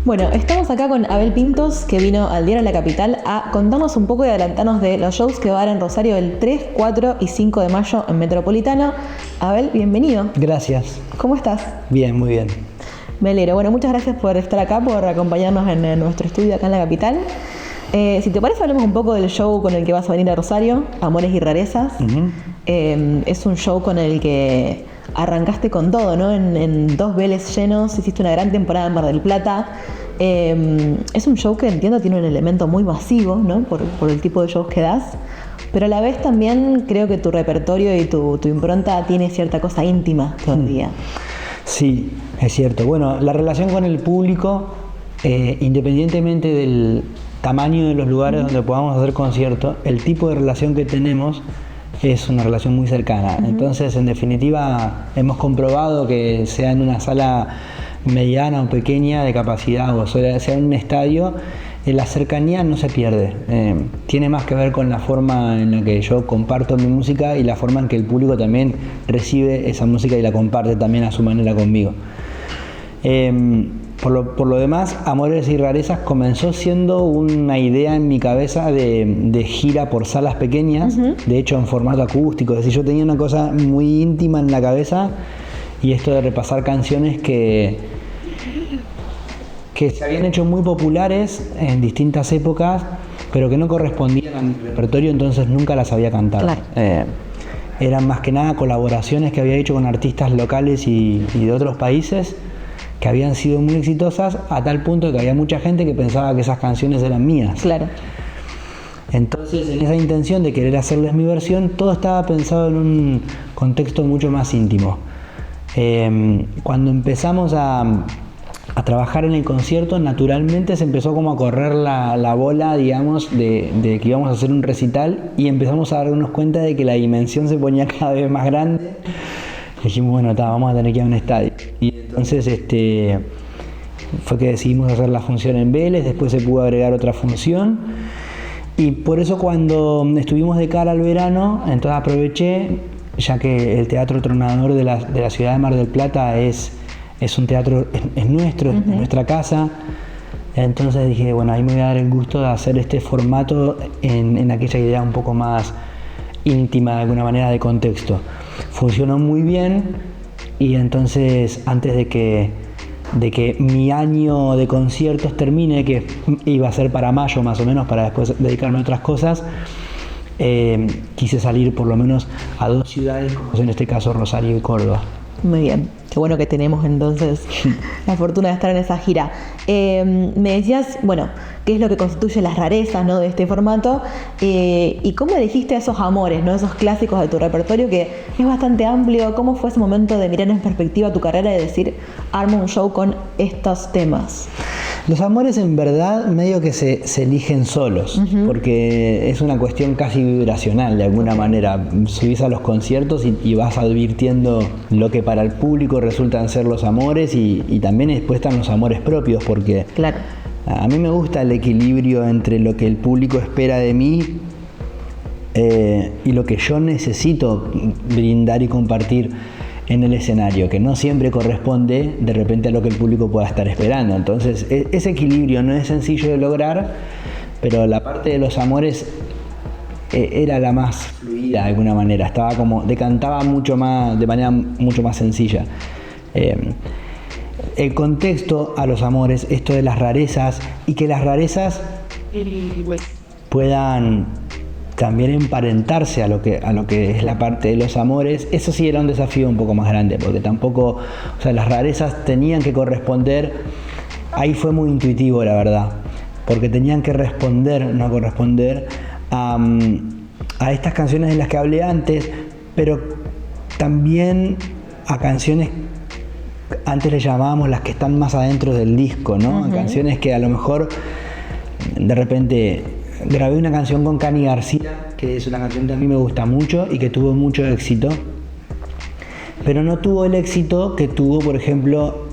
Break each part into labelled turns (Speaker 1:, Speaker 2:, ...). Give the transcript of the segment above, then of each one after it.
Speaker 1: Bueno, estamos acá con Abel Pintos, que vino al Diario La Capital a contarnos un poco y adelantarnos de los shows que va a dar en Rosario el 3, 4 y 5 de mayo en Metropolitano. Abel, bienvenido.
Speaker 2: Gracias.
Speaker 1: ¿Cómo estás?
Speaker 2: Bien, muy bien.
Speaker 1: Me alegro. Bueno, muchas gracias por estar acá, por acompañarnos en nuestro estudio acá en La Capital. Si te parece, hablemos un poco del show con el que vas a venir a Rosario, Amores y Rarezas. Uh-huh. Es un show con el que arrancaste con todo, ¿no? En 2 Vélez llenos, hiciste una gran temporada en Mar del Plata. Es un show que entiendo tiene un elemento muy masivo, ¿no? Por el tipo de shows que das, pero a la vez también creo que tu repertorio y tu impronta tiene cierta cosa íntima todavía.
Speaker 2: Sí, es cierto. Bueno, la relación con el público, independientemente del tamaño de los lugares donde podamos hacer conciertos, el tipo de relación que tenemos es una relación muy cercana. Entonces, en definitiva, hemos comprobado que sea en una sala mediana o pequeña de capacidad o sea en un estadio, la cercanía no se pierde. Tiene más que ver con la forma en la que yo comparto mi música y la forma en que el público también recibe esa música y la comparte también a su manera conmigo. Por lo demás, Amores y Rarezas comenzó siendo una idea en mi cabeza de gira por salas pequeñas, de hecho en formato acústico. Es decir, yo tenía una cosa muy íntima en la cabeza y esto de repasar canciones que se habían hecho muy populares en distintas épocas, pero que no correspondían a mi repertorio, entonces nunca las había cantado. Claro. Eran más que nada colaboraciones que había hecho con artistas locales y de otros países que habían sido muy exitosas, a tal punto que había mucha gente que pensaba que esas canciones eran mías.
Speaker 1: Claro.
Speaker 2: Entonces, en esa intención de querer hacerles mi versión, todo estaba pensado en un contexto mucho más íntimo. Cuando empezamos a trabajar en el concierto, naturalmente se empezó como a correr la bola, digamos, de que íbamos a hacer un recital, y empezamos a darnos cuenta de que la dimensión se ponía cada vez más grande. Dijimos, bueno, vamos a tener que ir a un estadio. Y entonces fue que decidimos hacer la función en Vélez, después se pudo agregar otra función. Y por eso cuando estuvimos de cara al verano, entonces aproveché, ya que el Teatro Tronador de la ciudad de Mar del Plata es un teatro, es nuestro, es nuestra casa. Entonces dije, bueno, ahí me voy a dar el gusto de hacer este formato en aquella idea un poco más íntima, de alguna manera, de contexto. Funcionó muy bien, y entonces antes de que mi año de conciertos termine, que iba a ser para mayo más o menos, para después dedicarme a otras cosas, quise salir por lo menos a 2 ciudades, como en este caso Rosario y Córdoba.
Speaker 1: Muy bien, qué bueno que tenemos entonces la fortuna de estar en esa gira. Me decías, bueno, qué es lo que constituye las rarezas, ¿no?, de este formato, y cómo elegiste esos amores, ¿no?, esos clásicos de tu repertorio, que es bastante amplio. ¿Cómo fue ese momento de mirar en perspectiva tu carrera y decir, armo un show con estos temas?
Speaker 2: Los amores en verdad medio que se eligen solos, porque es una cuestión casi vibracional de alguna manera. Subís a los conciertos y vas advirtiendo lo que para el público resultan ser los amores, y también después están los amores propios, porque claro, a mí me gusta el equilibrio entre lo que el público espera de mí y lo que yo necesito brindar y compartir en el escenario, que no siempre corresponde de repente a lo que el público pueda estar esperando. Entonces, ese equilibrio no es sencillo de lograr, pero la parte de los amores era la más fluida de alguna manera, decantaba mucho más, de manera mucho más sencilla. El contexto a los amores, esto de las rarezas, y que las rarezas puedan también emparentarse a lo que es la parte de los amores, eso sí era un desafío un poco más grande, porque tampoco, o sea, las rarezas tenían que corresponder, ahí fue muy intuitivo la verdad, porque tenían que responder, no corresponder a estas canciones de las que hablé antes, pero también a canciones, antes le llamábamos las que están más adentro del disco, ¿no? A canciones que a lo mejor de repente grabé una canción con Cani García, que es una canción que a mí me gusta mucho y que tuvo mucho éxito, pero no tuvo el éxito que tuvo, por ejemplo,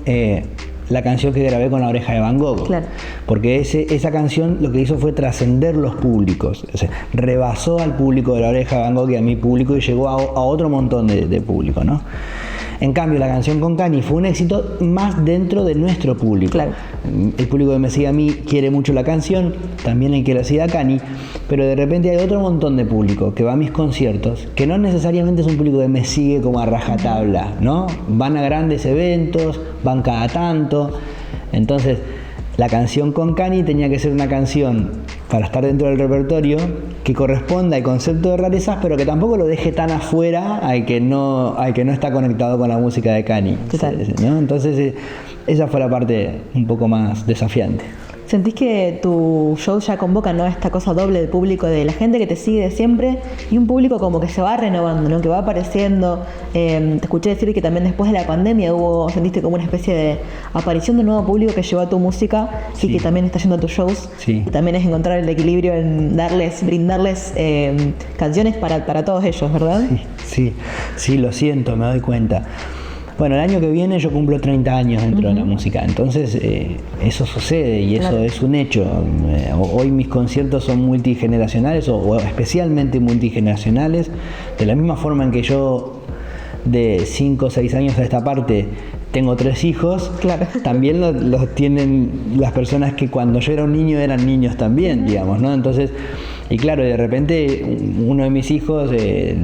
Speaker 2: la canción que grabé con La Oreja de Van Gogh. Claro. Porque esa canción lo que hizo fue trascender los públicos, o sea, rebasó al público de La Oreja de Van Gogh y a mi público, y llegó a otro montón de público, ¿no? En cambio, la canción con Cani fue un éxito más dentro de nuestro público.
Speaker 1: Claro.
Speaker 2: El público que me sigue a mí quiere mucho la canción, también el que la sigue a Cani, pero de repente hay otro montón de público que va a mis conciertos, que no necesariamente es un público que me sigue como a rajatabla, ¿no? Van a grandes eventos, van cada tanto. Entonces, la canción con Cani tenía que ser una canción para estar dentro del repertorio que corresponda al concepto de rarezas, pero que tampoco lo deje tan afuera al que no está conectado con la música de Cani, ¿no? Entonces, esa fue la parte un poco más desafiante.
Speaker 1: ¿Sentís que tu show ya convoca, ¿no?, esta cosa doble de público, de la gente que te sigue de siempre y un público como que se va renovando, ¿no?, que va apareciendo? Te escuché decir que también después de la pandemia sentiste como una especie de aparición de un nuevo público que llegó a tu música y que también está yendo a tus shows.
Speaker 2: Sí.
Speaker 1: Y también es encontrar el equilibrio en brindarles canciones para todos ellos, ¿verdad?
Speaker 2: Sí, lo siento, me doy cuenta. Bueno, el año que viene yo cumplo 30 años dentro de la música, entonces eso sucede y eso es un hecho. Hoy mis conciertos son multigeneracionales o especialmente multigeneracionales, de la misma forma en que yo de 5 o 6 años a esta parte tengo 3 hijos,
Speaker 1: claro, también
Speaker 2: los tienen las personas que cuando yo era un niño eran niños también, digamos, ¿no? Entonces, y claro, de repente uno de mis hijos,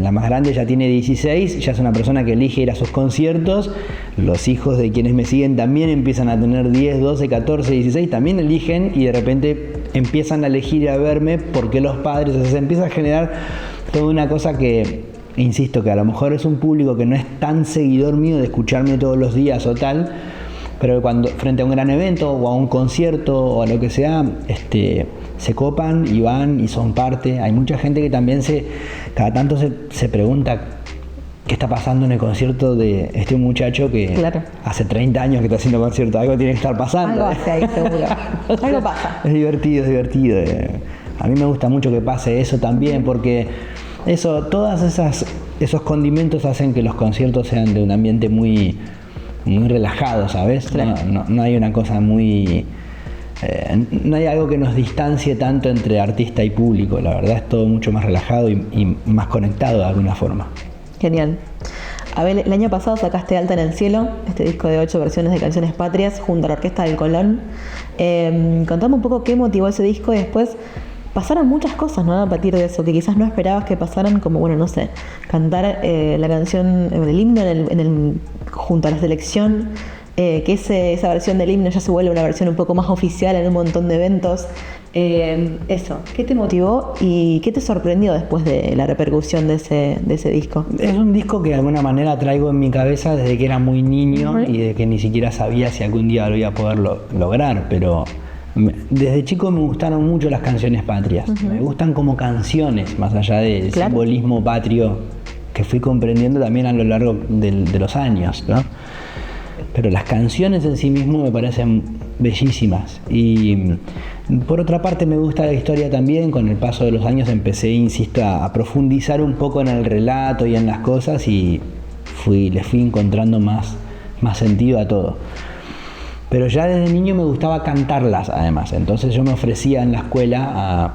Speaker 2: la más grande, ya tiene 16, ya es una persona que elige ir a sus conciertos. Los hijos de quienes me siguen también empiezan a tener 10, 12, 14, 16, también eligen y de repente empiezan a elegir ir a verme porque los padres, o sea, se empieza a generar toda una cosa que, insisto, que a lo mejor es un público que no es tan seguidor mío de escucharme todos los días o tal, pero cuando frente a un gran evento o a un concierto o a lo que sea, se copan y van y son parte. Hay mucha gente que también cada tanto se pregunta qué está pasando en el concierto de este muchacho que hace 30 años que está haciendo concierto. Algo tiene que estar pasando.
Speaker 1: Algo hace ahí, seguro. Algo pasa.
Speaker 2: Es divertido. A mí me gusta mucho que pase eso también, porque todas esos condimentos hacen que los conciertos sean de un ambiente muy, muy relajado, ¿sabes? Claro. No hay una cosa muy... no hay algo que nos distancie tanto entre artista y público. La verdad es todo mucho más relajado y más conectado de alguna forma.
Speaker 1: Genial. Abel, el año pasado sacaste Alta en el Cielo, este disco de 8 versiones de canciones patrias junto a la Orquesta del Colón. Contame un poco qué motivó ese disco y después pasaron muchas cosas, ¿no?, a partir de eso, que quizás no esperabas que pasaran, como, bueno, no sé, cantar la canción, el himno junto a la selección, que esa versión del himno ya se vuelve una versión un poco más oficial en un montón de eventos. Eso, ¿qué te motivó y qué te sorprendió después de la repercusión de ese disco?
Speaker 2: Es un disco que de alguna manera traigo en mi cabeza desde que era muy niño y de que ni siquiera sabía si algún día lo iba a poder lograr, pero desde chico me gustaron mucho las canciones patrias. Me gustan como canciones, más allá del simbolismo patrio que fui comprendiendo también a lo largo de los años, ¿no? Pero las canciones en sí mismo me parecen bellísimas. Y por otra parte me gusta la historia también. Con el paso de los años empecé, insisto, a profundizar un poco en el relato y en las cosas y le fui encontrando más sentido a todo. Pero ya desde niño me gustaba cantarlas además. Entonces yo me ofrecía en la escuela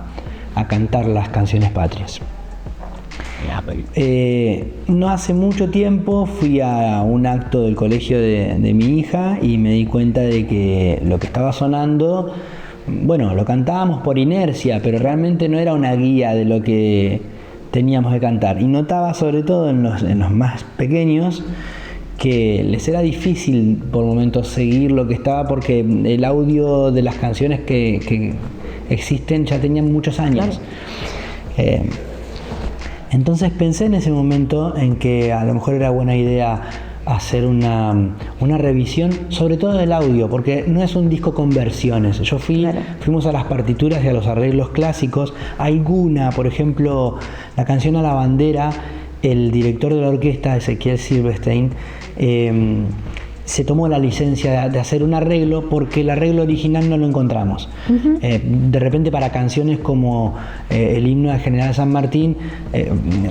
Speaker 2: a cantar las canciones patrias. No hace mucho tiempo fui a un acto del colegio de mi hija y me di cuenta de que lo que estaba sonando, bueno, lo cantábamos por inercia, pero realmente no era una guía de lo que teníamos que cantar. Y notaba, sobre todo en los más pequeños, que les era difícil por momentos seguir lo que estaba, porque el audio de las canciones que existen ya tenían muchos años. Claro. Entonces pensé en ese momento en que a lo mejor era buena idea hacer una revisión, sobre todo del audio, porque no es un disco con versiones. Fuimos a las partituras y a los arreglos clásicos. Alguna, por ejemplo, la canción A la Bandera, el director de la orquesta, Ezequiel Silverstein, se tomó la licencia de hacer un arreglo porque el arreglo original no lo encontramos. De repente, para canciones como el himno del General San Martín,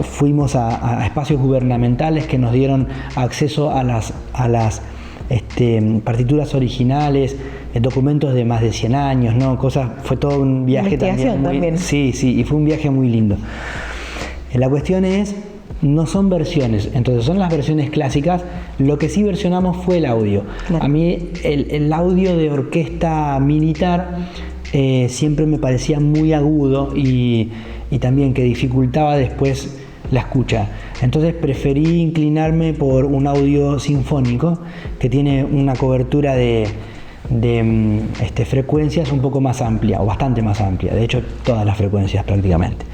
Speaker 2: fuimos a espacios gubernamentales que nos dieron acceso a las partituras originales, documentos de más de 100 años, ¿no? Fue todo un viaje también. Sí, y fue un viaje muy lindo. La cuestión es no son versiones, entonces son las versiones clásicas. Lo que sí versionamos fue el audio. Claro. A mí el audio de orquesta militar siempre me parecía muy agudo y también que dificultaba después la escucha. Entonces preferí inclinarme por un audio sinfónico que tiene una cobertura de frecuencias un poco más amplia, o bastante más amplia, de hecho todas las frecuencias prácticamente.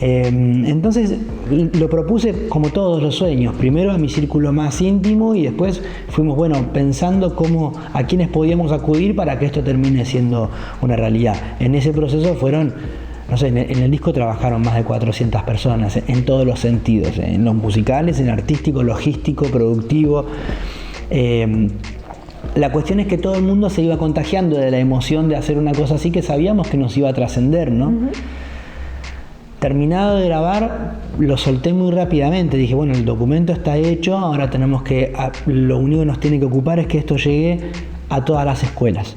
Speaker 2: Entonces lo propuse como todos los sueños, primero a mi círculo más íntimo y después fuimos pensando a quiénes podíamos acudir para que esto termine siendo una realidad. En ese proceso fueron, no sé, en el disco trabajaron más de 400 personas en todos los sentidos, en los musicales, en artístico, logístico, productivo. La cuestión es que todo el mundo se iba contagiando de la emoción de hacer una cosa así que sabíamos que nos iba a trascender, ¿no? Uh-huh. Terminado de grabar, lo solté muy rápidamente. Dije, el documento está hecho, ahora lo único que nos tiene que ocupar es que esto llegue a todas las escuelas.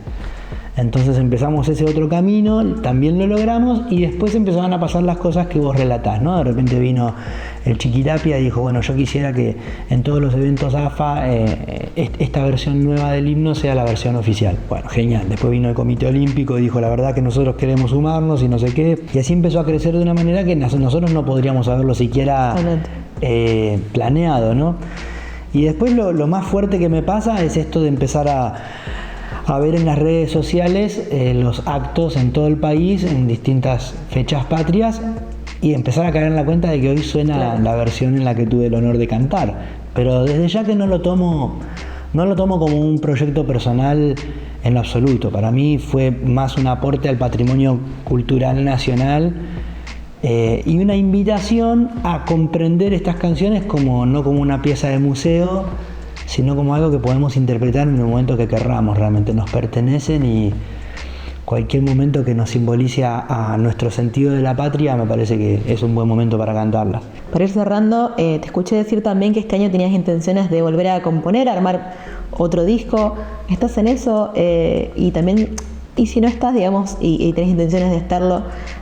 Speaker 2: Entonces empezamos ese otro camino, también lo logramos y después empezaron a pasar las cosas que vos relatás, ¿no? De repente vino el Chiquitapia y dijo, yo quisiera que en todos los eventos AFA esta versión nueva del himno sea la versión oficial. Bueno, genial. Después vino el Comité Olímpico y dijo, la verdad que nosotros queremos sumarnos y no sé qué. Y así empezó a crecer de una manera que nosotros no podríamos haberlo siquiera planeado, ¿no? Y después lo más fuerte que me pasa es esto de empezar a ver en las redes sociales los actos en todo el país en distintas fechas patrias y empezar a caer en la cuenta de que hoy suena la versión en la que tuve el honor de cantar. Pero desde ya que no lo tomo como un proyecto personal en lo absoluto. Para mí fue más un aporte al patrimonio cultural nacional y una invitación a comprender estas canciones no como una pieza de museo, sino como algo que podemos interpretar en el momento que querramos. Realmente nos pertenecen y cualquier momento que nos simbolice a nuestro sentido de la patria me parece que es un buen momento para cantarla.
Speaker 1: Para ir cerrando, te escuché decir también que este año tenías intenciones de volver a componer, a armar otro disco. ¿Estás en eso? Y también, y si no estás, digamos, y tenés intenciones de estarlo,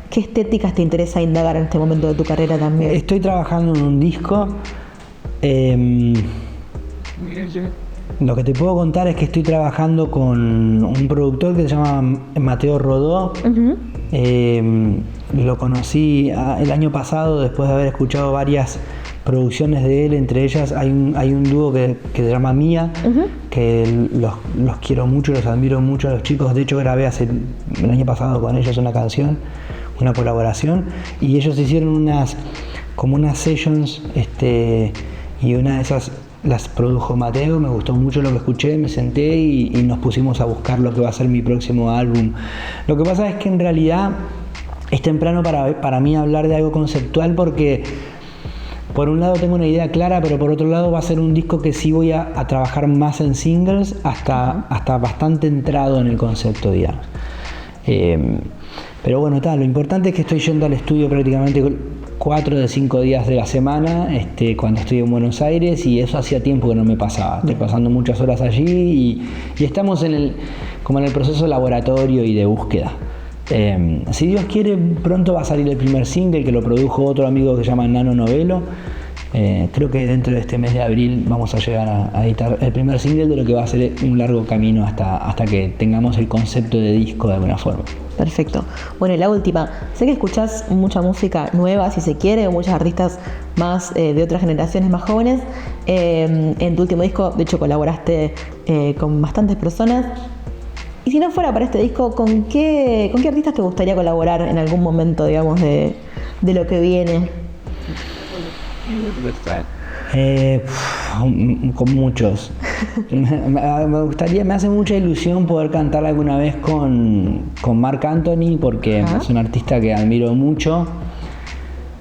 Speaker 1: ¿qué estéticas te interesa indagar en este momento de tu carrera también?
Speaker 2: Estoy trabajando en un disco. Lo que te puedo contar es que estoy trabajando con un productor que se llama Mateo Rodó. Uh-huh. Lo conocí el año pasado después de haber escuchado varias producciones de él, entre ellas hay un dúo que se llama Mía, uh-huh, que los quiero mucho, los admiro mucho a los chicos. De hecho grabé el año pasado con ellos una canción, una colaboración, y ellos hicieron unas sessions y una de esas las produjo Mateo. Me gustó mucho lo que escuché, me senté y nos pusimos a buscar lo que va a ser mi próximo álbum. Lo que pasa es que en realidad es temprano para mí hablar de algo conceptual, porque por un lado tengo una idea clara, pero por otro lado va a ser un disco que sí voy a trabajar más en singles hasta bastante entrado en el concepto, digamos. Pero bueno, lo importante es que estoy yendo al estudio prácticamente 4 de 5 días de la semana cuando estoy en Buenos Aires, y eso hacía tiempo que no me pasaba. Estoy pasando muchas horas allí y estamos en el proceso laboratorio y de búsqueda. Si Dios quiere, pronto va a salir el primer single, que lo produjo otro amigo que se llama Nano Novelo. Creo que dentro de este mes de abril vamos a llegar a editar el primer single de lo que va a ser un largo camino hasta que tengamos el concepto de disco de alguna forma.
Speaker 1: Perfecto. Bueno, y la última. Sé que escuchás mucha música nueva, si se quiere, muchos artistas más de otras generaciones más jóvenes. En tu último disco, de hecho, colaboraste con bastantes personas. Y si no fuera para este disco, ¿con qué artistas te gustaría colaborar en algún momento, digamos, de lo que viene?
Speaker 2: Con muchos. Me hace mucha ilusión poder cantar alguna vez con Marc Anthony, porque es un artista que admiro mucho.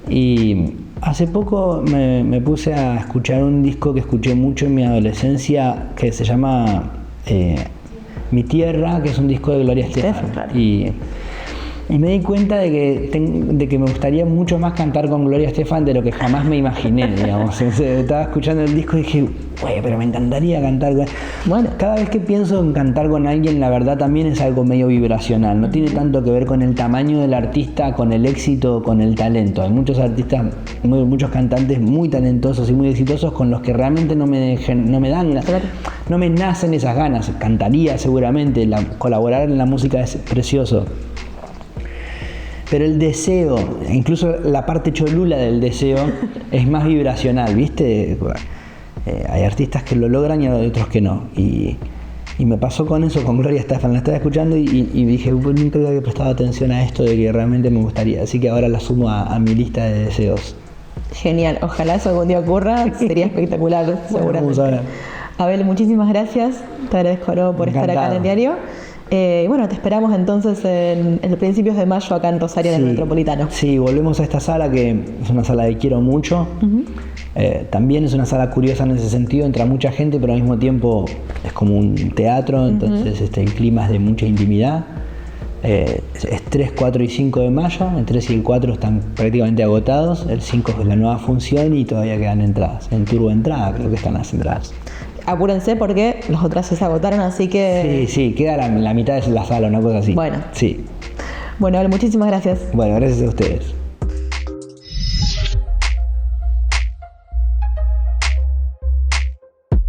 Speaker 2: Y hace poco me puse a escuchar un disco que escuché mucho en mi adolescencia, que se llama Mi Tierra, que es un disco de Gloria Estefan. Y me di cuenta de que me gustaría mucho más cantar con Gloria Estefan de lo que jamás me imaginé, digamos. Estaba escuchando el disco y dije, güey, pero me encantaría cantar con... Bueno, cada vez que pienso en cantar con alguien, la verdad también es algo medio vibracional. No tiene tanto que ver con el tamaño del artista, con el éxito, con el talento. Hay muchos artistas, muchos cantantes muy talentosos y muy exitosos con los que realmente no me dan, no me nacen esas ganas. Cantaría seguramente, colaborar en la música es precioso. Pero el deseo, incluso la parte cholula del deseo, es más vibracional, ¿viste? Hay artistas que lo logran y hay otros que no. Y me pasó con eso, con Gloria Estefan. La estaba escuchando y dije, nunca había prestado atención a esto de que realmente me gustaría. Así que ahora la sumo a mi lista de deseos.
Speaker 1: Genial, ojalá eso algún día ocurra, sería espectacular, seguramente. Vamos a ver. Abel, muchísimas gracias, te agradezco por estar acá en el diario. Y bueno, te esperamos entonces en principios de mayo acá en Rosario, en el Metropolitano.
Speaker 2: Sí, volvemos a esta sala que es una sala que quiero mucho. También es una sala curiosa en ese sentido, entra mucha gente, pero al mismo tiempo es como un teatro, entonces el clima es de mucha intimidad. Es 3, 4 y 5 de mayo, el 3 y el 4 están prácticamente agotados, el 5 es la nueva función y todavía quedan entradas. En Turbo Entrada creo que están las entradas.
Speaker 1: Apúrense porque las otras se agotaron, así que...
Speaker 2: Sí, queda la mitad de la sala, una cosa así.
Speaker 1: Bueno.
Speaker 2: Sí.
Speaker 1: Bueno, muchísimas gracias.
Speaker 2: Bueno, gracias a ustedes.